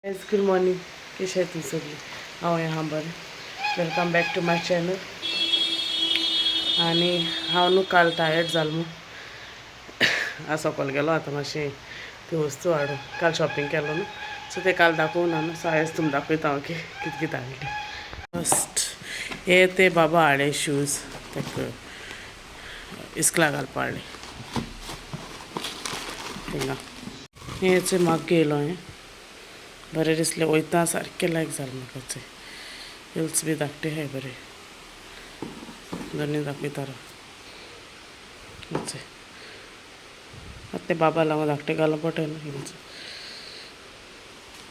good morning कशी आहे तुम्ही सगळी हांव हाँ बरें welcome back to my channel आणि हांव न्हू काल टायर्ड जालो न्हू आज सकाळ गेलो आतां मातशें ती वस्तू हाडून काल शॉपिंग केलो न्हू सो ते काल दाखोवना न्हू सो आयज तुमकां दाखयता हांव की कितें कितें हाडलें फस्ट हे ते बाबा हाडे शूज ताका इस्कला घालपा हाडले थिंगा हेचे म्हाका घेयलो हांवें बरें दिसलें वयता सारकें लायक जालें म्हाका ते हिल्स बी धाकटे हाय बरें दोनी दाखयता राव आतां ते बाबा लागून धाकटे घालूंक पडटा न्हू हिल्स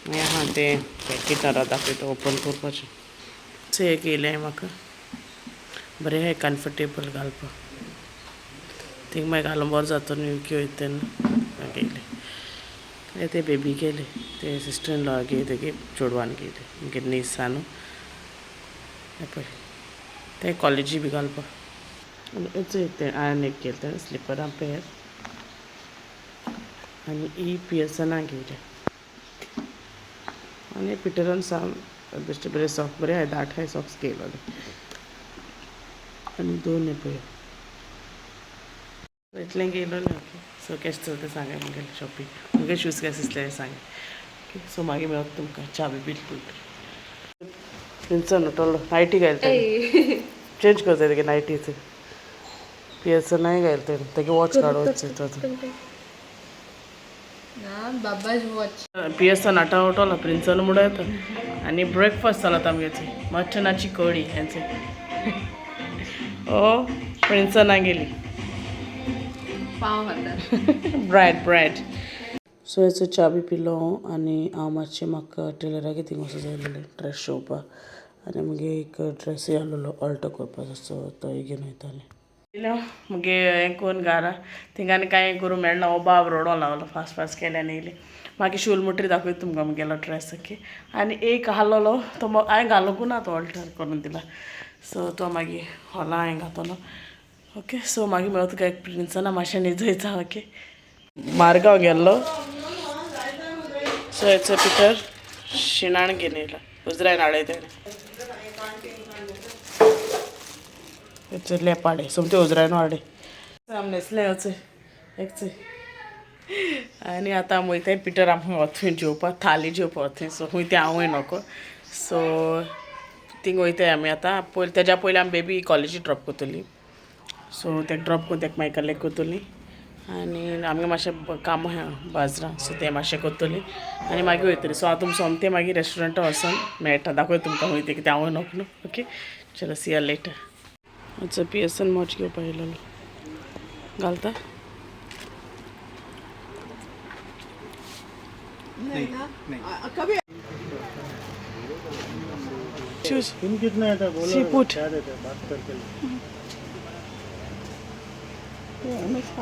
मागीर आहा ते पॅकेटां राव दाखयता ओपन करपाचें सो एक येयलें हांवें म्हाका बरें हाय कम्फर्टेबल घालपाक थिंग मागीर घालून बरो जाता न्हू की वयता तेन्ना घेयलें ते बेबी गेले ते सिस्टर इन लॉ गे तेगे चेडवान गेले मागीर निसा न्हू पळय ते कॉलेजी बी घालपाक ते हांवें एक केलें तें स्लिपरां पेर आनी ही पियर्सनां घेयले आनी पिटरान साम बेश्टे बरे सॉक्स बरे हाय दाट हाय सॉक्स घेयलोले आनी दोन हे पळय इतलें घेयलोलें ओके सो केश चलता सांगा म्हगेलें शॉपिंग मुगे शूज केस दिसले सांगा ओके सो मागीर मेळत तुमकां च्या बी बील प्रिंसान उठलो नायटी घालता चेंज करता तेगे नायटीच पियर्सन नाही घालता तेगे वॉच काडोच पियर्सन आटा उठलो प्रिंसान मुडो येता आनी ब्रेकफास्ट जाला आमगेची मटनाची कडी हेंचे ओ प्रिंसना गेली ब्रेड सो हेचो च्या बी पिलो आनी हांव मातशें म्हाका टेलरागे थिंग वचूं जाय आसलेलें ड्रेस शिंवपा आनी मुगे एक ड्रेसूय आहलोलो ऑल्टर करपाचो सो तोय घेवन वयतालें मुगे हें करून घारा थिंग आनी कांय करूं मेळना हो बाब रडो लागलो फास्ट फास्ट केल्यान येयली मागीर शूल मुटरी दाखयता तुमकां मुगेलो ड्रेस ओके आनी एक आहलोलो तो हांवें घालूंकू ना तो ऑल्टर करून दिला सो तो मागीर हॉला हांवें घातलो ओके सो मागीर मेळत तुका एक प्रिंसना मातशें न्हिदयता ओके मारगांव गेल्लो सो हेचो भितर शिणाण घेवन येयला उजरायन हाडय तेणें हेचो लेपाडे सोमते उजरायन हाडे आम न्हेसलें वचय एक चोय आनी आतां आमी वयताय पिटर आमकां वथूय जेवपा थाली जेवपा वथूय सो खूंय तें हांवूय नोको सो थिंग वयताय आमी आतां पयलीं तेज्या पयलीं आमी बेबी कॉलेजी ड्रॉप कोत्तोली सो तेका ड्रॉप करून तेका मागीर कलेक्ट कोत्तोली आनी आमगे मातशें काम आहा बाजरां सो तें मातशें कोत्तोली आनी मागीर वयतली सो हांव तुमकां सोमतें मागीर रेस्टोरंटा वचोन मेळटा दाखय तुमकां वयता कितें हांवूय नोको न्हू ओके चलो सी यू लेटर आजचो पियर्सन वॉच घेवपा येयलोलो घालता शूज कितना है बोलो सी पुट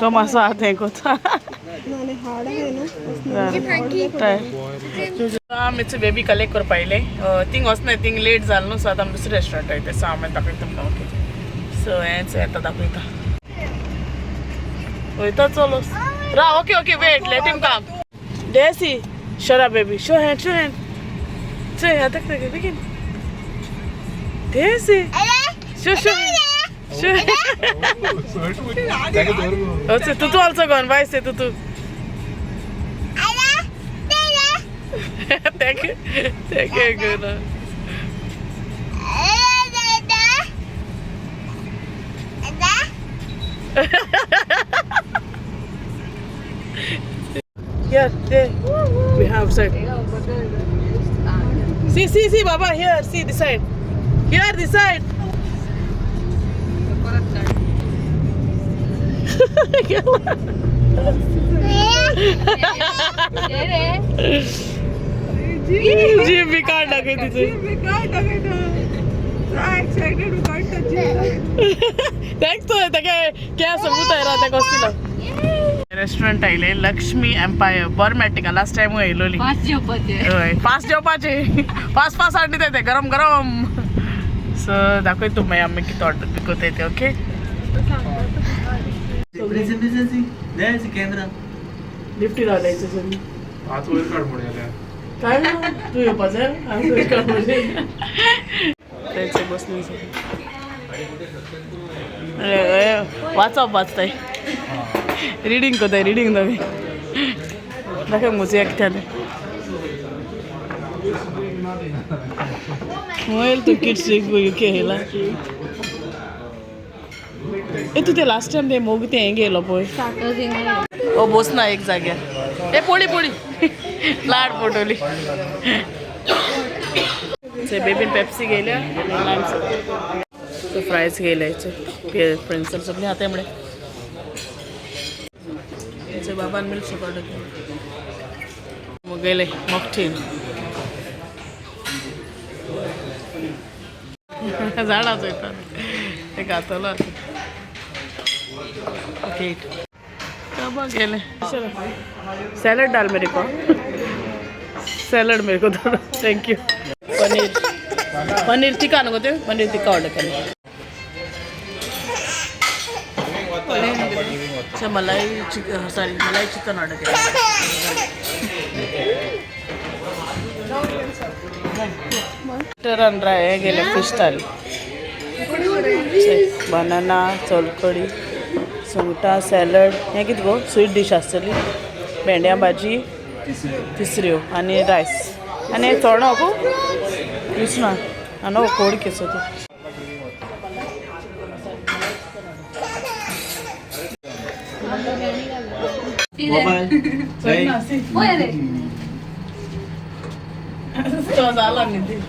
तो मासा हाथ है को था नाने हार्ड है ना आमचे बेबी कलेक्ट कर पाइले थिंग वचना थिंग लेट जाल न्हू सो आतां आमी दुसरे रेस्टोरंट वयता सो हांव दाखयता तुमकां ओके सो हेंच येता दाखयता वयता चलो रा okay okay wait let him come डेसी शरा बेबी शो हैंड say आता तक begin डेसी show okay tutu also gone bye say tutu thank you good here there we have side see baba here see this side here this side जी भी card लगे तुझे thanks तो क्या सबूत आहे राहता कसला रेस्टोरंट आयले लक्ष्मी एम्पायर बरें मेळटा लास्ट टायम येयलोली फास्ट जेवपाचे फास्ट हाडली ते गरम गरम सो दाखय तूं मागीर आमी कितें ऑर्डर कोताय ते ओके कैमरा लिफ्ट घालायचं सगळी हात वर काढ म्हणाले काय तू येवपाचें थंयच बसली वाचप वाचताय रिडींग करताय रिडींग दाखय दाखय म्हजें एकट्यान वयर तू किड्स यूके येयला तू ते लास्ट टाइम ते मोग ते हें गेलो पळय ओ बसना एक जाग्यार पोळी पोळी लाड पोटोली ते बेबीन पेप्सी गेल्या फ्रायज गेले फ्रेंड्स सगळीं आतां म्हणे तेचे बाबान मिल्क शेक ऑर्डर केलें मग गेले मोगठीन झाडाच वयता ते घातलो केट गेले सॅलड डाल मेरे को सॅलड मेरे को थोड़ा थैंक यू पनीर टिक्का नको ते पनीर टिक्का ऑर्डर केले मलाई चिकन ऑर्डर केलं मटन हे गेले फिश थाली बनाना सोलकडी सुंगटां सॅलड हें कितें गो स्वीट डीश आसतली भेंड्या भाजी तिसऱ्यो आनी रायस आनी हें चोणो गो विसना आनी कोड केसो तूं जाला न्ही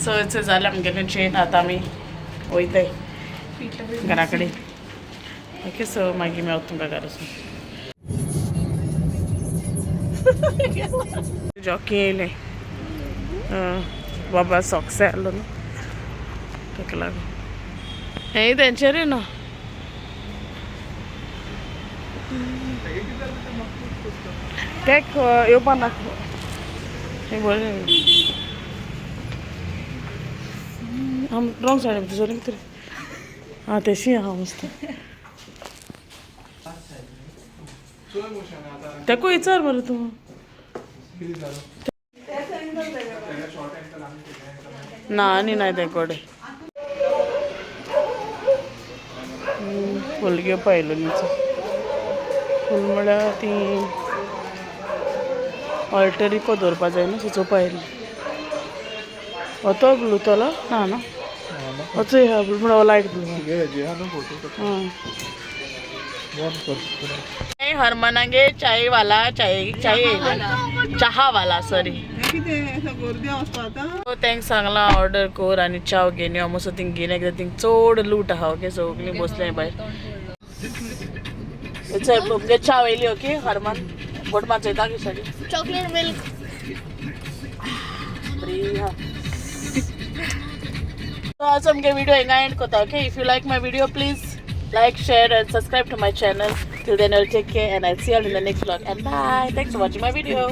सो जालें आमगेलें चेन आतां आमी वयताय घरा कडेन ओके सो मागीर मेवता तुमकां घरा जॉकी येयलें बाबा सॉक्स आहलो न्हू ताका लागून हें तेंचेर न्हू केक येवपा नाका हें बरें रॉंग सायड तुजो कितें आं तेशी आहा मस्त तेको विचार मरे तूं ना आनी नाय ते कोडे फूल घेवपा आयलो न्ही फूल म्हळ्यार ती ऑल्टरिको दवरपा जाय न्हू सुचोवपा आयली तो ब्लू तोलो ना न्हू होचो ह्या ब्लू म्हळ्यार लायट ब्लू हरमनागे चाय वाला चाय चहा वाला सॉरी तेंक सांगला ऑर्डर कर आनी चाव घेवन यो मसो थिंग घेवन एकदां थिंग चड लूट आहा ओके सगळीं बसलें भायर तुमगे चाव येयली ओके हरमन गोड मात चोयता की sari chocolate milk So also I'm going video end kota okay if you like my video please like share and subscribe to my channel till then I'll take care and I'll see you all in the next vlog and bye thanks for watching my video